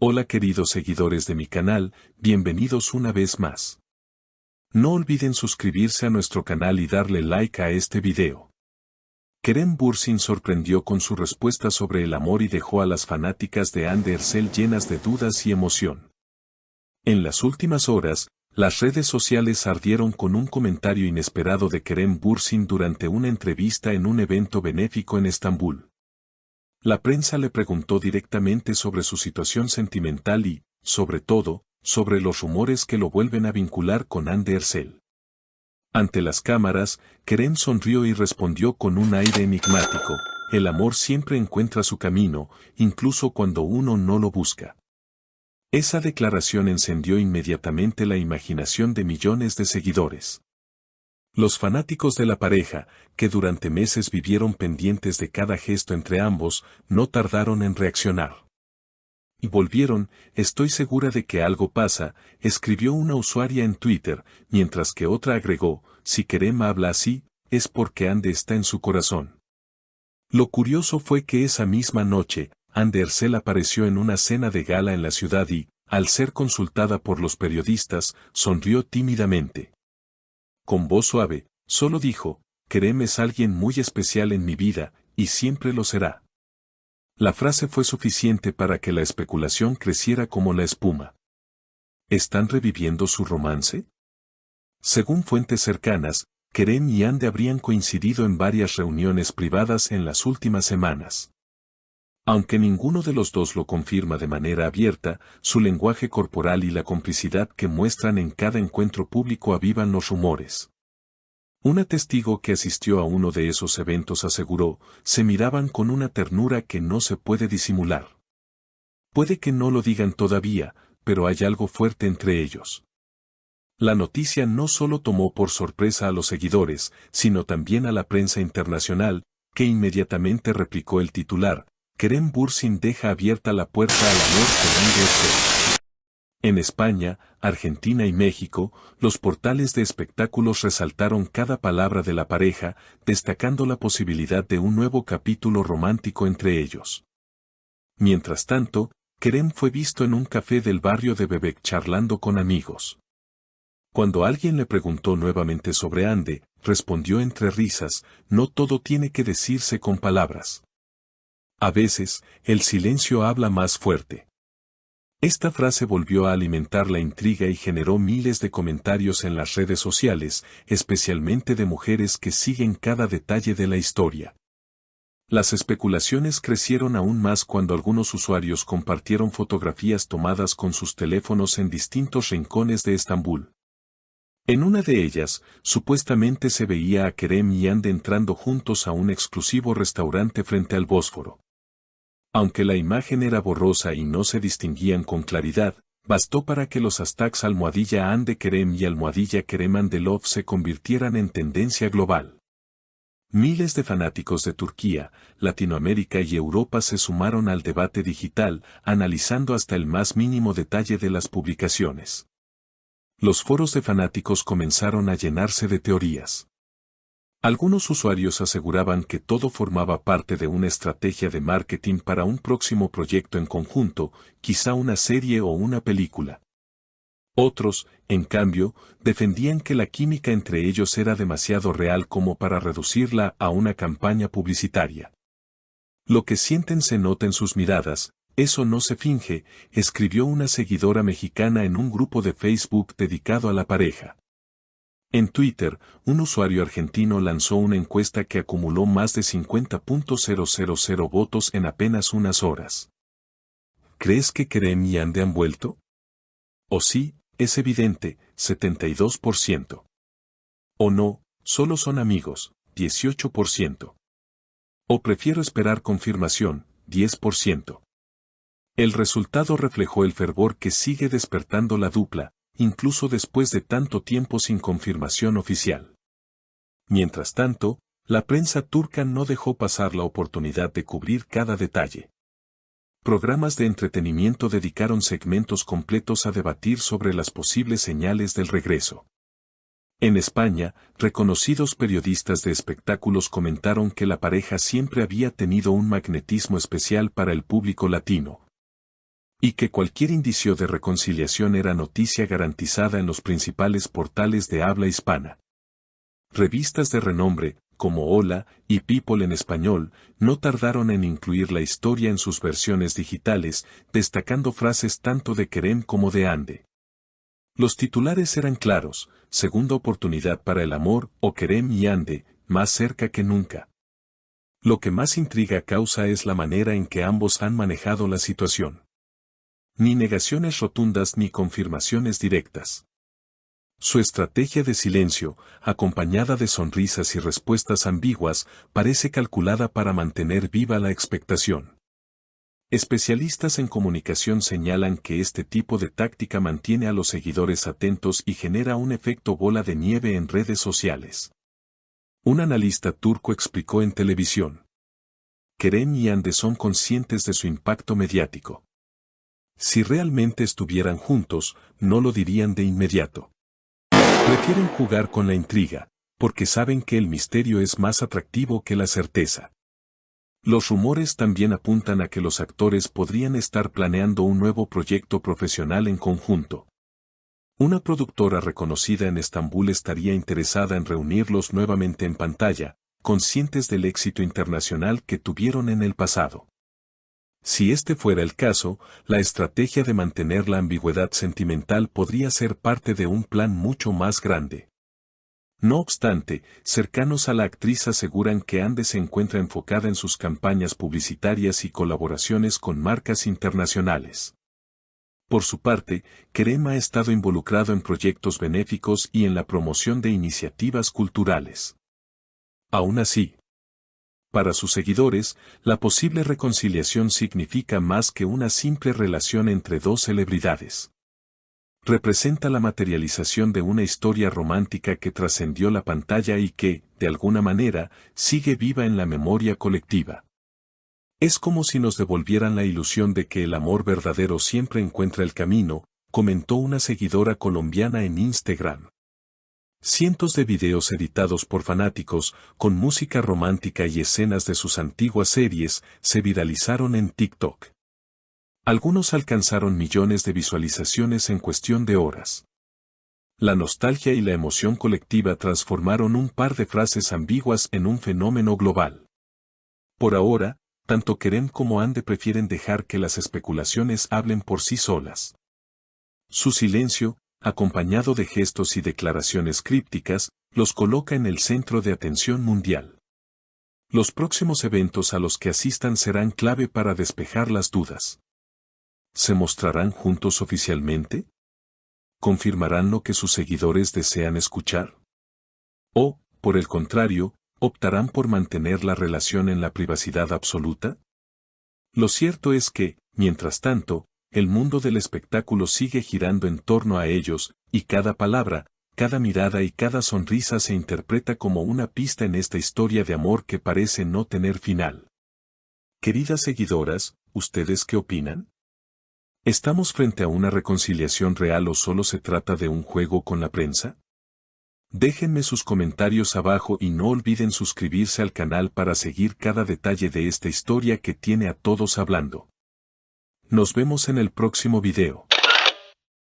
Hola queridos seguidores de mi canal, bienvenidos una vez más. No olviden suscribirse a nuestro canal y darle like a este video. Kerem Bürsin sorprendió con su respuesta sobre el amor y dejó a las fanáticas de Hande Erçel llenas de dudas y emoción. En las últimas horas, las redes sociales ardieron con un comentario inesperado de Kerem Bürsin durante una entrevista en un evento benéfico en Estambul. La prensa le preguntó directamente sobre su situación sentimental y, sobre todo, sobre los rumores que lo vuelven a vincular con Hande Erçel. Ante las cámaras, Kerem sonrió y respondió con un aire enigmático: el amor siempre encuentra su camino, incluso cuando uno no lo busca. Esa declaración encendió inmediatamente la imaginación de millones de seguidores. Los fanáticos de la pareja, que durante meses vivieron pendientes de cada gesto entre ambos, no tardaron en reaccionar. Y volvieron: estoy segura de que algo pasa, escribió una usuaria en Twitter, mientras que otra agregó: si Kerem habla así, es porque Hande está en su corazón. Lo curioso fue que esa misma noche, Hande Erçel apareció en una cena de gala en la ciudad y, al ser consultada por los periodistas, sonrió tímidamente. Con voz suave, solo dijo: Kerem es alguien muy especial en mi vida, y siempre lo será. La frase fue suficiente para que la especulación creciera como la espuma. ¿Están reviviendo su romance? Según fuentes cercanas, Kerem y Hande habrían coincidido en varias reuniones privadas en las últimas semanas. Aunque ninguno de los dos lo confirma de manera abierta, su lenguaje corporal y la complicidad que muestran en cada encuentro público avivan los rumores. Una testigo que asistió a uno de esos eventos aseguró: se miraban con una ternura que no se puede disimular. Puede que no lo digan todavía, pero hay algo fuerte entre ellos. La noticia no solo tomó por sorpresa a los seguidores, sino también a la prensa internacional, que inmediatamente replicó el titular: Kerem Bürsin deja abierta la puerta al amor con Hande Erçel. En España, Argentina y México, los portales de espectáculos resaltaron cada palabra de la pareja, destacando la posibilidad de un nuevo capítulo romántico entre ellos. Mientras tanto, Kerem fue visto en un café del barrio de Bebek charlando con amigos. Cuando alguien le preguntó nuevamente sobre Hande, respondió entre risas: no todo tiene que decirse con palabras. A veces, el silencio habla más fuerte. Esta frase volvió a alimentar la intriga y generó miles de comentarios en las redes sociales, especialmente de mujeres que siguen cada detalle de la historia. Las especulaciones crecieron aún más cuando algunos usuarios compartieron fotografías tomadas con sus teléfonos en distintos rincones de Estambul. En una de ellas, supuestamente se veía a Kerem y Hande entrando juntos a un exclusivo restaurante frente al Bósforo. Aunque la imagen era borrosa y no se distinguían con claridad, bastó para que los hashtags #Hande Kerem y #Kerem Hande Love se convirtieran en tendencia global. Miles de fanáticos de Turquía, Latinoamérica y Europa se sumaron al debate digital, analizando hasta el más mínimo detalle de las publicaciones. Los foros de fanáticos comenzaron a llenarse de teorías. Algunos usuarios aseguraban que todo formaba parte de una estrategia de marketing para un próximo proyecto en conjunto, quizá una serie o una película. Otros, en cambio, defendían que la química entre ellos era demasiado real como para reducirla a una campaña publicitaria. Lo que sienten se nota en sus miradas, eso no se finge, escribió una seguidora mexicana en un grupo de Facebook dedicado a la pareja. En Twitter, un usuario argentino lanzó una encuesta que acumuló más de 50.000 votos en apenas unas horas. ¿Crees que Kerem y Hande han vuelto? O sí, es evidente, 72%. O no, solo son amigos, 18%. O prefiero esperar confirmación, 10%. El resultado reflejó el fervor que sigue despertando la dupla, incluso después de tanto tiempo sin confirmación oficial. Mientras tanto, la prensa turca no dejó pasar la oportunidad de cubrir cada detalle. Programas de entretenimiento dedicaron segmentos completos a debatir sobre las posibles señales del regreso. En España, reconocidos periodistas de espectáculos comentaron que la pareja siempre había tenido un magnetismo especial para el público latino. y que cualquier indicio de reconciliación era noticia garantizada en los principales portales de habla hispana. Revistas de renombre, como Hola y People en español, no tardaron en incluir la historia en sus versiones digitales, destacando frases tanto de Kerem como de Ande. Los titulares eran claros: segunda oportunidad para el amor, o Kerem y Ande, más cerca que nunca. Lo que más intriga causa es la manera en que ambos han manejado la situación. Ni negaciones rotundas ni confirmaciones directas. Su estrategia de silencio, acompañada de sonrisas y respuestas ambiguas, parece calculada para mantener viva la expectación. Especialistas en comunicación señalan que este tipo de táctica mantiene a los seguidores atentos y genera un efecto bola de nieve en redes sociales. Un analista turco explicó en televisión: Kerem y Ande son conscientes de su impacto mediático. Si realmente estuvieran juntos, no lo dirían de inmediato. Prefieren jugar con la intriga, porque saben que el misterio es más atractivo que la certeza. Los rumores también apuntan a que los actores podrían estar planeando un nuevo proyecto profesional en conjunto. Una productora reconocida en Estambul estaría interesada en reunirlos nuevamente en pantalla, conscientes del éxito internacional que tuvieron en el pasado. Si este fuera el caso, la estrategia de mantener la ambigüedad sentimental podría ser parte de un plan mucho más grande. No obstante, cercanos a la actriz aseguran que Ande se encuentra enfocada en sus campañas publicitarias y colaboraciones con marcas internacionales. Por su parte, Kerem ha estado involucrado en proyectos benéficos y en la promoción de iniciativas culturales. Aún así, para sus seguidores, la posible reconciliación significa más que una simple relación entre dos celebridades. Representa la materialización de una historia romántica que trascendió la pantalla y que, de alguna manera, sigue viva en la memoria colectiva. Es como si nos devolvieran la ilusión de que el amor verdadero siempre encuentra el camino, comentó una seguidora colombiana en Instagram. Cientos de videos editados por fanáticos, con música romántica y escenas de sus antiguas series, se viralizaron en TikTok. Algunos alcanzaron millones de visualizaciones en cuestión de horas. La nostalgia y la emoción colectiva transformaron un par de frases ambiguas en un fenómeno global. Por ahora, tanto Kerem como Ande prefieren dejar que las especulaciones hablen por sí solas. Su silencio, acompañado de gestos y declaraciones crípticas, los coloca en el centro de atención mundial. Los próximos eventos a los que asistan serán clave para despejar las dudas. ¿Se mostrarán juntos oficialmente? ¿Confirmarán lo que sus seguidores desean escuchar? ¿O, por el contrario, optarán por mantener la relación en la privacidad absoluta? Lo cierto es que, mientras tanto, el mundo del espectáculo sigue girando en torno a ellos, y cada palabra, cada mirada y cada sonrisa se interpreta como una pista en esta historia de amor que parece no tener final. Queridas seguidoras, ¿ustedes qué opinan? ¿Estamos frente a una reconciliación real o solo se trata de un juego con la prensa? Déjenme sus comentarios abajo y no olviden suscribirse al canal para seguir cada detalle de esta historia que tiene a todos hablando. Nos vemos en el próximo video.